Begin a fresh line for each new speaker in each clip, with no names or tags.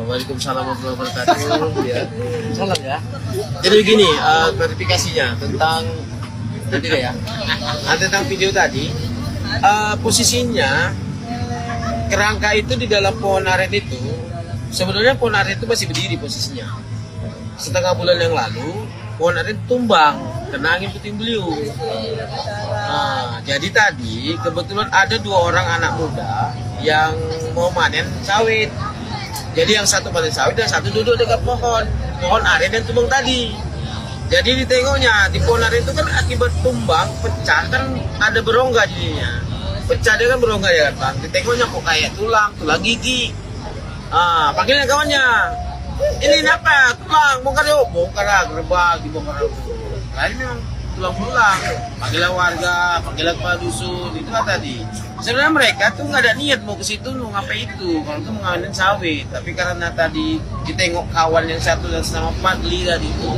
Waalaikumsalam warahmatullahi wabarakatuh. Ya.
Salam ya.
Jadi begini, verifikasinya tentang tadi ya, tentang video tadi, posisinya kerangka itu di dalam pohon aren itu, sebenarnya pohon aren itu masih berdiri posisinya. Setengah bulan yang lalu, pohon aren tumbang kena angin puting beliung. Jadi tadi kebetulan ada 2 orang anak muda yang mau panen sawit. Jadi yang satu panen sawit dan satu duduk dekat pohon aren yang tumbang tadi. Jadi ditengoknya di pohon aren itu kan akibat tumbang pecah kan ada berongga jadinya. Pecah dia kan berongga ya kan Bang. Ditengoknya kok kayak tulang gigi. Panggilnya kawannya. Ini apa? Tulang, bongkar yuk. Bongkar lah, gerebak, dibongkar. Nah ini memang tulang-tulang. Panggilnya warga, panggilnya kepala dusun, itu kan tadi. Sebenarnya mereka tuh nggak ada niat mau ke situ mau ngapain itu. Kalau itu mau ngawinin sawit. Tapi karena tadi ditengok kawan yang satu dan sama Padli tadi itu,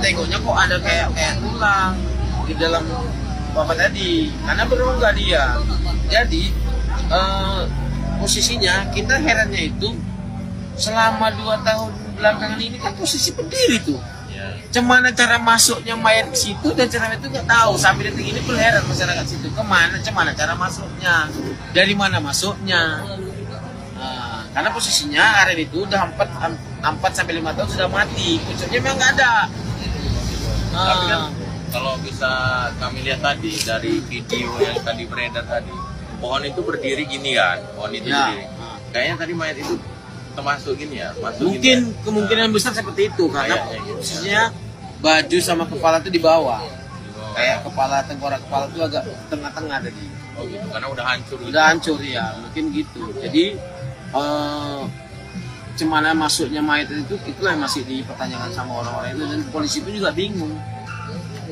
tengoknya kok ada kayak tulang di dalam bapak tadi. Karena berongga dia. Jadi posisinya kita herannya itu selama 2 tahun belakangan ini kan posisi berdiri tuh. Cemana cara masuknya mayat ke situ dan cara itu nggak tahu. Sampai detik ini pun heran masyarakat situ cemana cara masuknya, dari mana masuknya. Karena posisinya aren itu udah 4 sampai 5 tahun sudah mati, pucuknya memang nggak ada.
Tapi kan kalau bisa kami lihat tadi dari video yang tadi beredar tadi, pohon itu berdiri gini kan, pohon itu berdiri. Kayaknya tadi mayat itu termasuk gini ya,
mungkin kemungkinan besar seperti itu karena posisinya baju sama kepala itu di bawah. Kayak tengkorak kepala itu agak tengah-tengah tadi.
Oh gitu, karena udah hancur.
Udah hancur ya, mungkin gitu. Jadi cemana masuknya mayat itu itulah yang masih dipertanyakan sama orang-orang itu dan polisi pun juga bingung.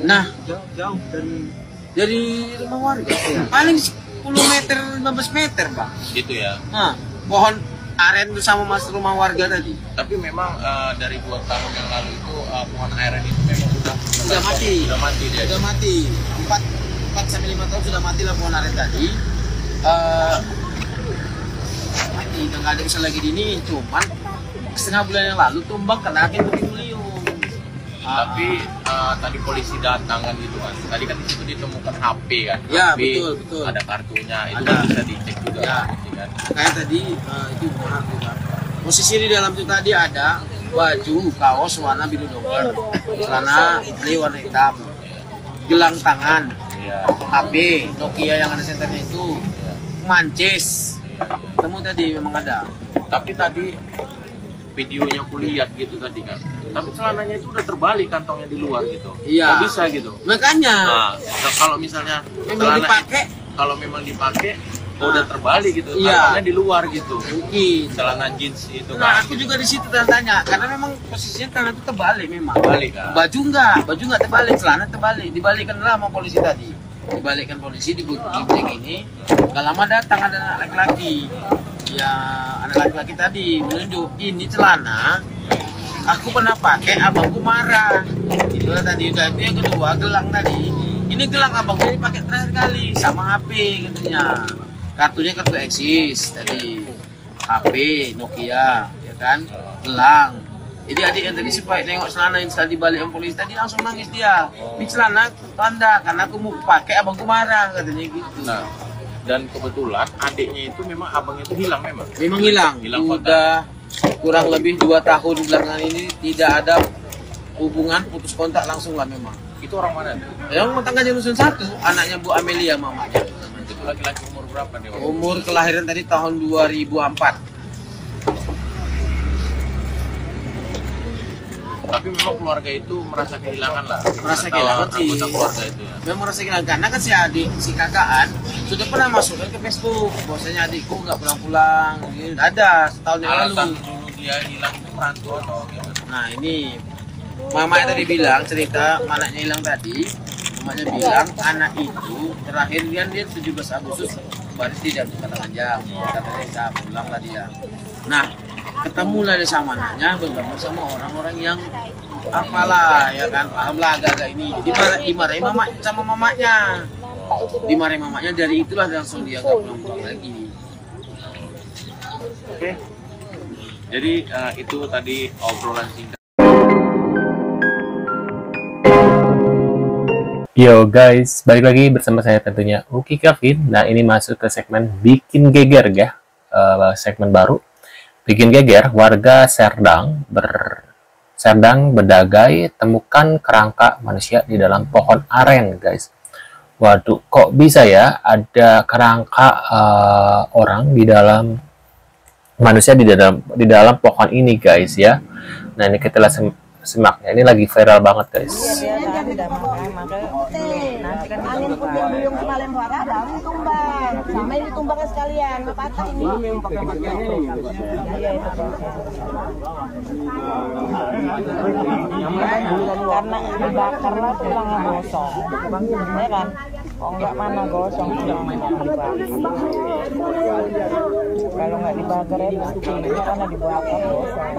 Nah, jauh dari rumah warga paling 10 meter 15 meter Bang.
Gitu ya.
Pohon aren bersama rumah warga tadi.
Tapi memang dari 2 tahun yang lalu itu pohon aren itu memang
sudah mati.
Dia.
Sudah mati. 4 sampai 5 tahun sudah mati lah pohon aren tadi. Mati, udah nggak ada bisa lagi dini. Cuman setengah bulan yang lalu tumbang kena angin puting beliung.
Tapi tadi polisi datang kan gitu kan. Tadi kan di situ ditemukan HP kan.
Ya,
HP,
betul.
Ada kartunya, itu kan bisa dicek juga.
Ya.
Kan.
Kayak tadi itu benar juga. Posisi di dalam itu tadi ada baju kaos warna biru doker, celana ini warna hitam, gelang tangan, HP Nokia yang ada senternya itu, mancis. Temu tadi memang ada.
Tapi tadi videonya aku lihat gitu tadi kan. Tapi celananya itu udah terbalik kantongnya di luar gitu.
Iya.
Kok bisa gitu.
Makanya.
Nah, kalau misalnya
memang dipakai,
kalau memang dipakai udah terbalik gitu.
Iya.
Kantongnya di luar gitu.
Mungkin.
Celana jeans itu
Nah,
kan.
aku juga di situ tanya karena memang posisinya celana itu terbalik memang.
Terbalik kan.
Baju enggak terbalik, celana terbalik. Dibalikkan lah sama polisi tadi. Dibalikkan polisi di cek ini. Gak lama datang ada anak laki-laki. Ya, anak laki-laki tadi menunjuk ini celana aku pernah pakai, abangku marah. Itulah tadi udah itu yang kedua gelang tadi. Ini gelang abangku ini pakai terakhir kali sama HP katanya. Kartunya kartu eksis tadi. HP Nokia, ya kan? Gelang. Jadi adik yang tadi supaya tengok celana yang tadi balik sama polisi tadi langsung nangis dia. Ini celana tanda karena aku mau pakai abangku marah katanya gitu.
Nah, dan kebetulan adiknya itu memang abangnya itu hilang memang.
Memang hilang. Udah kurang lebih 2 tahun belakangan ini tidak ada hubungan, putus kontak langsung lah memang.
Itu orang mana tuh?
Yang tetangga Dusun 1, anaknya Bu Amelia mamanya.
Itu laki-laki umur berapa nih?
Umur kelahiran tadi tahun 2004.
Tapi memang keluarga itu merasa kehilangan lah.
Merasa kehilangan sih.
Anggota keluarga itu ya.
Memang merasa kehilangan karena kan si adik, si kakaan sudah pernah masukkan ke Facebook. Bahwasanya adikku nggak pulang-pulang. Ada setahun yang lalu.
Alasan dulu dia hilang itu merantau atau gimana?
Nah ini mamanya tadi bilang cerita anaknya hilang tadi. Mamanya bilang anak itu terakhir dia 17 Agustus kembali tidak buka panjang. Katanya bisa pulang lah dia. Nah ketemulah dia sama anaknya bergabung sama orang-orang yang apalah ya kan pahamlah agak-agak ini dimarahin mama sama mamanya, dimarahin mamanya, dari itulah langsung dia nggak pulang lagi. Oke.
Jadi itu tadi obrolan singkat.
Yo guys, balik lagi bersama saya tentunya Uki Kevin. Nah, ini masuk ke segmen bikin geger ya, segmen baru. Bikin geger, warga Serdang Bedagai temukan kerangka manusia di dalam pohon aren, guys. Waduh, kok bisa ya ada kerangka orang di dalam manusia di dalam pohon ini, guys ya. Nah, ini kita lihat semaknya, ini lagi viral banget, guys.
Angin puting-beliung kemarin parah, daun tumbang. Sama ini tumbangnya sekalian, patah ini. Iya, itu. Karena dibakar lah tulangnya gosong. Ya kan? Oh, enggak mana gosong tulangnya dibakar. Kalau nggak dibakar ya pasti, karena dibakar gosong.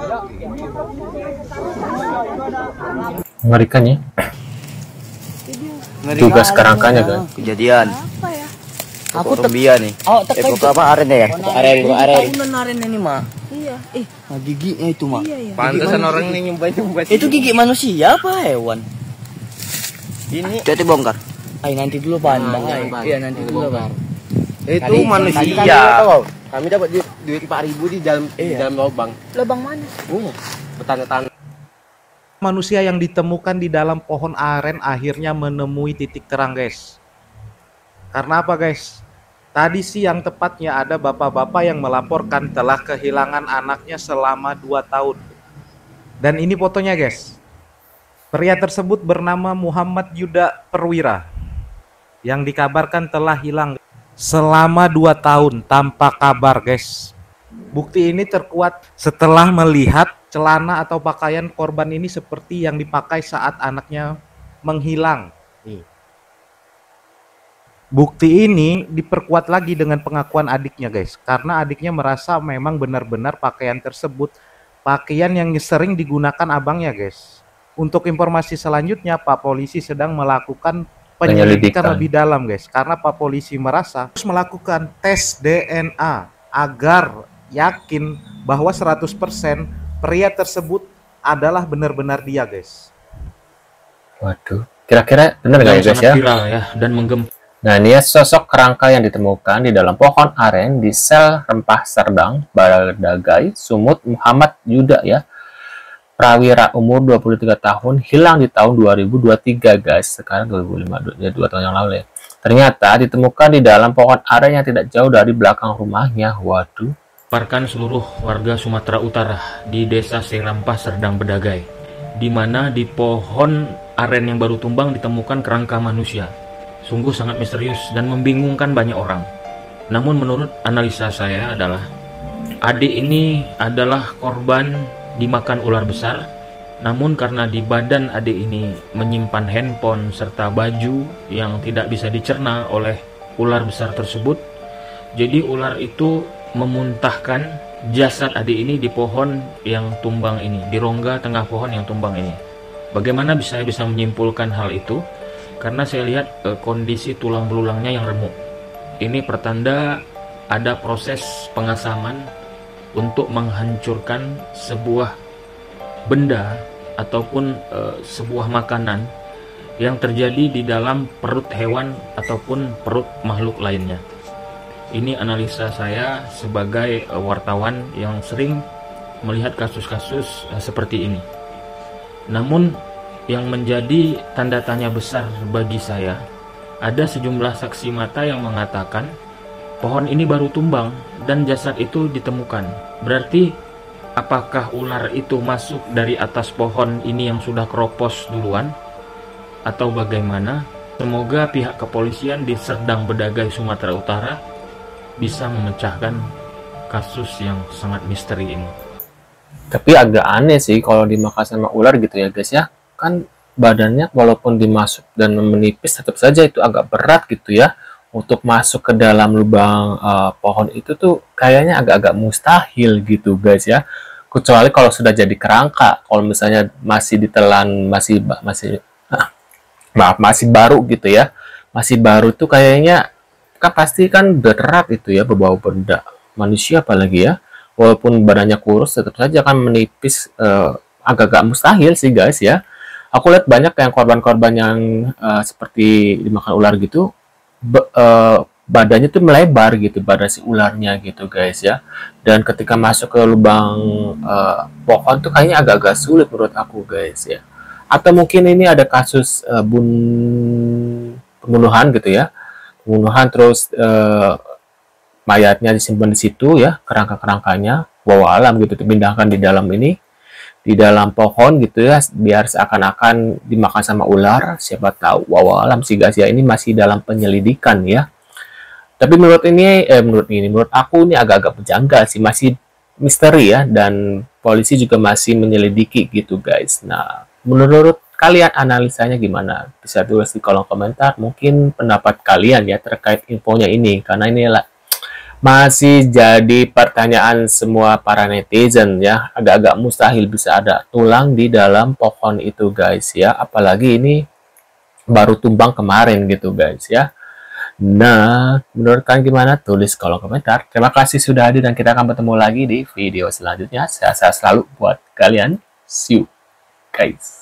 Mengerikan ya. Tugas kerangkanya kan
kejadian
Apa ya?
aku tembia nih.
Oh, terkait
Apa aren ya? Aren ini mah.
Iya,
Giginya itu mah.
iya.
Pantesan orang ini nyumbat.
Itu gigi manusia apa hewan? Ini jadi bongkar. Ay, nanti dulu Pan. Iya, nanti dulu Pan.
Itu manusia. Kami dapat duit 4.000 di dalam lubang.
Lubang mana?
Petani-petani.
Manusia yang ditemukan di dalam pohon aren akhirnya menemui titik terang, guys. Karena apa, guys? Tadi siang tepatnya ada bapak-bapak yang melaporkan telah kehilangan anaknya selama 2 tahun. Dan ini fotonya, guys. Pria tersebut bernama Muhammad Yuda Perwira, yang dikabarkan telah hilang selama 2 tahun tanpa kabar, guys. Bukti ini terkuat setelah melihat celana atau pakaian korban ini seperti yang dipakai saat anaknya menghilang. Bukti ini diperkuat lagi dengan pengakuan adiknya, guys. Karena adiknya merasa memang benar-benar pakaian tersebut pakaian yang sering digunakan abangnya, guys. Untuk informasi selanjutnya, Pak Polisi sedang melakukan penyelidikan lebih dalam, guys. Karena Pak Polisi merasa harus melakukan tes DNA agar yakin bahwa 100% pria tersebut adalah benar-benar dia, guys.
Waduh, kira-kira benar nggak ya, guys ya?
Viral ya dan menggempar.
Nah, ini ya sosok kerangka yang ditemukan di dalam pohon aren di sel rempah Serdang Bedagai, Sumut, Muhammad Yuda ya. Prawira umur 23 tahun, hilang di tahun 2023, guys. Sekarang 2005, ya 2 tahun yang lalu ya. Ternyata ditemukan di dalam pohon aren yang tidak jauh dari belakang rumahnya. Waduh.
Parkan seluruh warga Sumatera Utara di desa Serampah Serdang Bedagai, di mana di pohon aren yang baru tumbang ditemukan kerangka manusia. Sungguh sangat misterius dan membingungkan banyak orang. Namun menurut analisa saya adalah adik ini adalah korban dimakan ular besar. Namun karena di badan adik ini menyimpan handphone serta baju yang tidak bisa dicerna oleh ular besar tersebut, jadi ular itu memuntahkan jasad adik ini di pohon yang tumbang ini, di rongga tengah pohon yang tumbang ini. Bagaimana saya bisa menyimpulkan hal itu? Karena saya lihat kondisi tulang belulangnya yang remuk. Ini pertanda ada proses pengasaman untuk menghancurkan sebuah benda ataupun sebuah makanan yang terjadi di dalam perut hewan ataupun perut makhluk lainnya. Ini analisa saya sebagai wartawan yang sering melihat kasus-kasus seperti ini. Namun yang menjadi tanda tanya besar bagi saya, ada sejumlah saksi mata yang mengatakan pohon ini baru tumbang dan jasad itu ditemukan. Berarti apakah ular itu masuk dari atas pohon ini yang sudah keropos duluan atau bagaimana? Semoga pihak kepolisian di Serdang Bedagai, Sumatera Utara bisa memecahkan kasus yang sangat misteri ini.
Tapi agak aneh sih kalau dimakan sama ular gitu ya, guys ya. Kan badannya walaupun dimasuk dan menipis tetap saja itu agak berat gitu ya. Untuk masuk ke dalam lubang pohon itu tuh kayaknya agak-agak mustahil gitu, guys ya. Kecuali kalau sudah jadi kerangka. Kalau misalnya masih ditelan, masih baru gitu ya. Masih baru tuh kayaknya kan pasti kan berat itu ya, berbau benda manusia apalagi ya. walaupun badannya kurus tetap saja akan menipis, agak-agak mustahil sih guys ya. Aku lihat banyak yang korban-korban yang seperti dimakan ular gitu, badannya tuh melebar gitu, badan si ularnya gitu guys ya. Dan ketika masuk ke lubang pohon tuh kayaknya agak-agak sulit menurut aku guys ya. Atau mungkin ini ada kasus pembunuhan gitu ya, pembunuhan terus mayatnya disimpan di situ ya, kerangka-kerangkanya, walau alam gitu, dipindahkan di dalam ini, di dalam pohon gitu ya, biar seakan-akan dimakan sama ular, siapa tahu, walau alam sih guys ya. Ini masih dalam penyelidikan ya. Tapi menurut aku ini agak-agak menjanggal sih, masih misteri ya, dan polisi juga masih menyelidiki gitu guys. Nah, menurut kalian analisanya gimana? Bisa tulis di kolom komentar, mungkin pendapat kalian ya terkait infonya ini, karena ini masih jadi pertanyaan semua para netizen ya. Agak-agak mustahil bisa ada tulang di dalam pohon itu guys ya, apalagi ini baru tumbang kemarin gitu guys ya. Nah, menurut kalian gimana? Tulis kolom komentar. Terima kasih sudah hadir dan kita akan bertemu lagi di video selanjutnya. Sehat-sehat selalu buat kalian. See you guys.